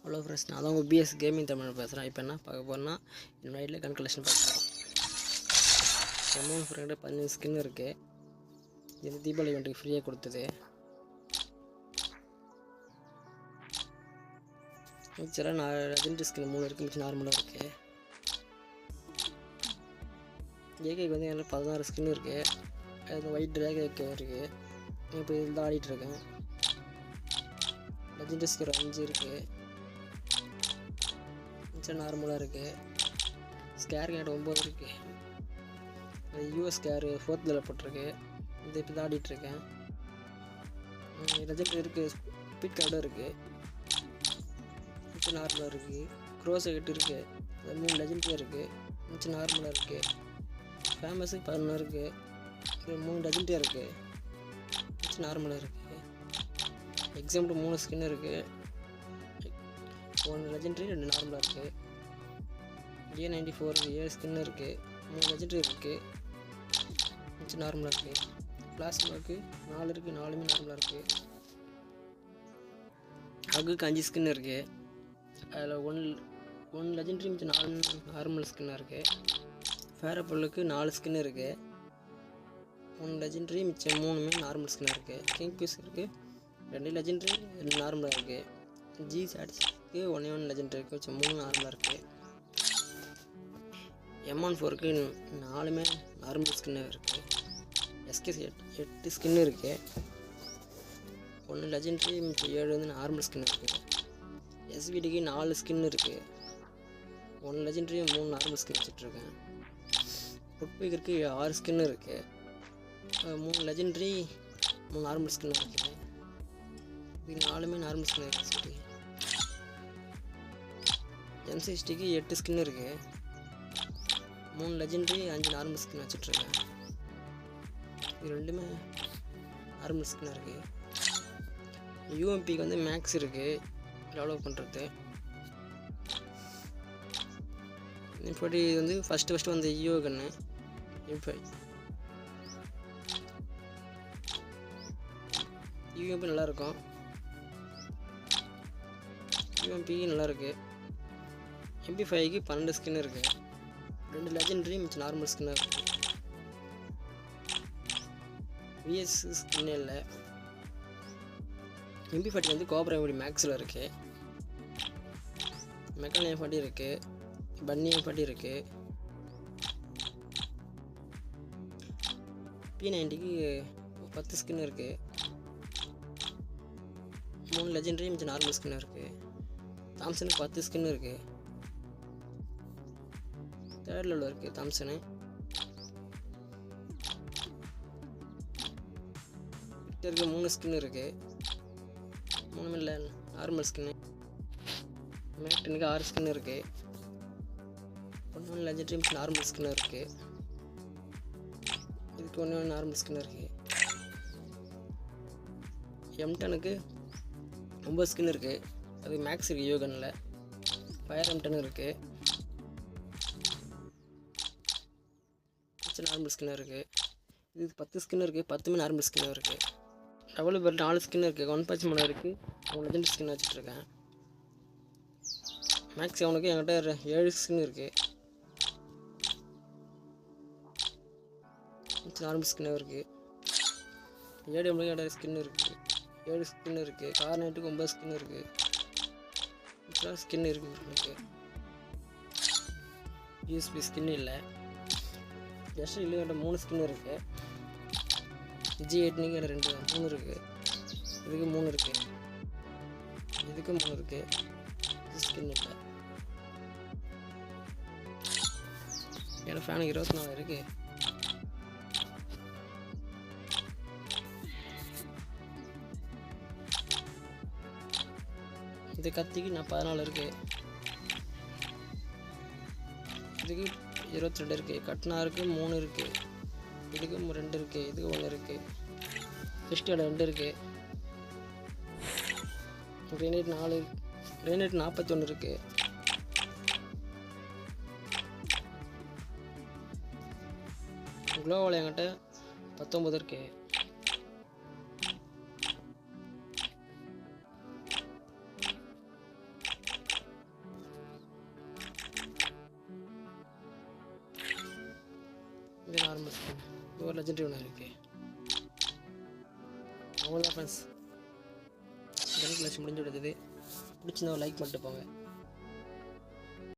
Hello friends, நான் தான் உங்கள் பிஎஸ் கேமிங் தமிழ் பேசுகிறேன். இப்போ என்ன பார்க்க போகிறேன்னா, என்னோட ஐடியில் கன் கலெக்ஷன் பார்க்க போகிறோம். M14 15 ஸ்கின் இருக்குது. இது தீபாவளி ஈவெண்ட்டுக்கு ஃப்ரீயாக கொடுத்தது. மிச்சம் நான் லெஜெண்டரி ஸ்கின் 3 இருக்குது, மிச்சம் நார்மலாக இருக்குது. ஏகேக்கு வந்து எல்லாம் 16 ஸ்கின் இருக்குது. அது ஒயிட் ட்ராகேக்கு இருக்குது. இப்போ இதில் தான் ஆடிட்டுருக்கேன். லெஜெண்டரி ஸ்கின் 5 இருக்குது. மிச்சம் நார்மலாக இருக்குது. ஸ்கேர் கேட் 9 இருக்குது. அது யூஎஸ் ஸ்கேரு 4th லெவல் போட்டிருக்கு. இது இப்போ தான் ஆடிட்டுருக்கேன். லெஜெண்டரி இருக்குது, ஸ்பீட் கார்டும் இருக்குது. மிச்சம் நார்மலாக இருக்குது. க்ரோஸ் 8 இருக்குது. அது 3 லெஜெண்டரியாக இருக்குது. மிச்சம் நார்மலாக இருக்குது. ஃபேமஸுக்கு 11 இருக்குது. இது 3 லெஜெண்டரியாக இருக்குது. மிச்சம் நார்மலாக இருக்குது. எக்ஸாம்பிள் 3 ஸ்கின் இருக்குது. 1 லெஜெண்டரி 2 நார்மலாக இருக்குது. A94 7 ஸ்கின் இருக்குது. 3 லெஜெண்டரி இருக்குது. மிச்சம் நார்மலாக இருக்குது. பிளாஸ்மாவுக்கு 4 இருக்குது. 4மே நார்மலாக இருக்குது. அகுக்கு 5 ஸ்கின் இருக்குது. அதில் 1 லெஜெண்டரி மிச்சம் 4 நார்மல் ஸ்கின்னாக இருக்குது. ஃபேரப்பலுக்கு 4 ஸ்கின் இருக்குது. 1 லெஜெண்டரி மிச்சம் 3மே நார்மல் ஸ்கின்னாக இருக்குது. கிங் பீஸ் இருக்குது. 2 லெஜெண்டரி 2 நார்மலாக இருக்குது. ஜி சாட்ஸுக்கு 1 லெஜெண்டரி இருக்குது. மிச்சம் 3 நார்மலாக இருக்குது. M14க்கு 4மே நார்மல் ஸ்கின்னாக இருக்குது. எஸ்கேஸ் 8 ஸ்கின் இருக்குது. 1 லெஜெண்டரி மிச்சம் 7 வந்து நார்மல் ஸ்கின் இருக்குது. எஸ்விடிக்கு 4 ஸ்கின் இருக்குது. 1 லெஜெண்டரி 3 நார்மல் ஸ்கின் வச்சுட்ருக்கேன். ஃபுட்பீக்கருக்கு 6 ஸ்கின் இருக்குது. 3 லெஜெண்டரி 3 நார்மல் ஸ்கின் இருக்குது. இது 4மே நார்மல் ஸ்கின் இருக்குது. M60க்கு 8 ஸ்கின் இருக்குது. 3 லெஜெண்டரி 5 நார்மல் ஸ்கின் வச்சுட்ருக்கேன். இது 2மே நார்மல் ஸ்கின்னாக இருக்குது. யூஎம்பிக்கு வந்து மேக்ஸ் இருக்குது டெவலப் பண்ணுறது. இப்படி வந்து ஃபஸ்ட்டு வந்த ஈயோ கன்று இப்போ யூஎம்பி நல்லாயிருக்கும். யூஎம்பி நல்லாயிருக்கு. MP5க்கு 12 ஸ்கின் இருக்குது. 2 லெஜெண்டரி மிச்சம் நார்மல் ஸ்கின்னாக இருக்குது. விஎஸ் ஸ்கின்னே இல்லை. MP40 வந்து கோப்ரா எப்படி மேக்ஸில் இருக்குது. மெக்கால் M40 இருக்குது. பன்னி M40 இருக்குது. P90க்கு 10 ஸ்கின் இருக்குது. 3 லெஜெண்டரி மிச்சம் நார்மல் ஸ்கின்னாக இருக்குது. தாம்சனுக்கு 10 ஸ்கின் இருக்குது. 3rd லெவலில் இருக்குது தாம்சனு. விக்டருக்கு 3 ஸ்கின் இருக்குது. 3 இல்லை நார்மல் ஸ்கின்னு. மேக்டனுக்கு 6 ஸ்கின் இருக்குது. 1 லெஜெண்டரி நார்மல் ஸ்கின் இருக்குது. இதுக்கு 1 நார்மல் ஸ்கின் இருக்குது. M10க்கு 9 ஸ்கின் இருக்குது. அது மேக்ஸ் இருக்குது யோகனில். ஃபயர் M10 இருக்குது. மிச்சம் நார்மல் ஸ்கின்னாக இருக்குது. இது 10 ஸ்கின் இருக்குது. 10மே நார்மல் ஸ்கின்னாக இருக்குது. டபுள் பேர் 4 ஸ்கின் இருக்குது. 1 பட்ச் மணி இருக்குது. 3 லெஜெண்டரி ஸ்கின் வச்சுட்ருக்கேன். மேக்ஸ் அவனுக்கு என்கிட்ட 7 ஸ்கின் இருக்குது. மிச்சம் நார்மல் ஸ்கின்னாக இருக்குது. ADMக்கு 7 ஸ்கின் இருக்குது. 7 ஸ்கின் இருக்குது. கார்னேட்டுக்கு 9 ஸ்கின் இருக்குது. மிச்சம் ஸ்கின் இருக்குது. எனக்கு யூஎஸ்பி ஸ்கின் இல்லை. ஜஸ்ட் இல்லை 3 ஸ்கின் இருக்குது. G8க்கு 3 இருக்குது. இதுக்கு 3 இருக்குது. இதுக்கு 3 இருக்குது. இது ஸ்கின் இல்லை. என்னோட ஃபேனுக்கு 24 இருக்குது. இந்த கத்திக்கு 14 இருக்குது. இதுக்கு 22 இருக்குது. கட்னாருக்கு 3 இருக்குது. இதுக்கு 2 இருக்குது. இதுக்கு 1 இருக்குது. ஃபிஸ்டோட 2 இருக்குது. கிரேனைட் 4. கிரேனைட் 41 இருக்குது. குளோவால் என்கிட்ட 19 இருக்குது. இது நார்மல் ஸ்கின். இது ஒரு லெஜெண்டரி ஒன்று இருக்குது. அவ்வளோதான் ஃப்ரெண்ட்ஸ். இந்த கலெக்ஷன் முடிஞ்சு விடுது. பிடிச்சிருந்தா லைக் பண்ணிட்டு போங்க.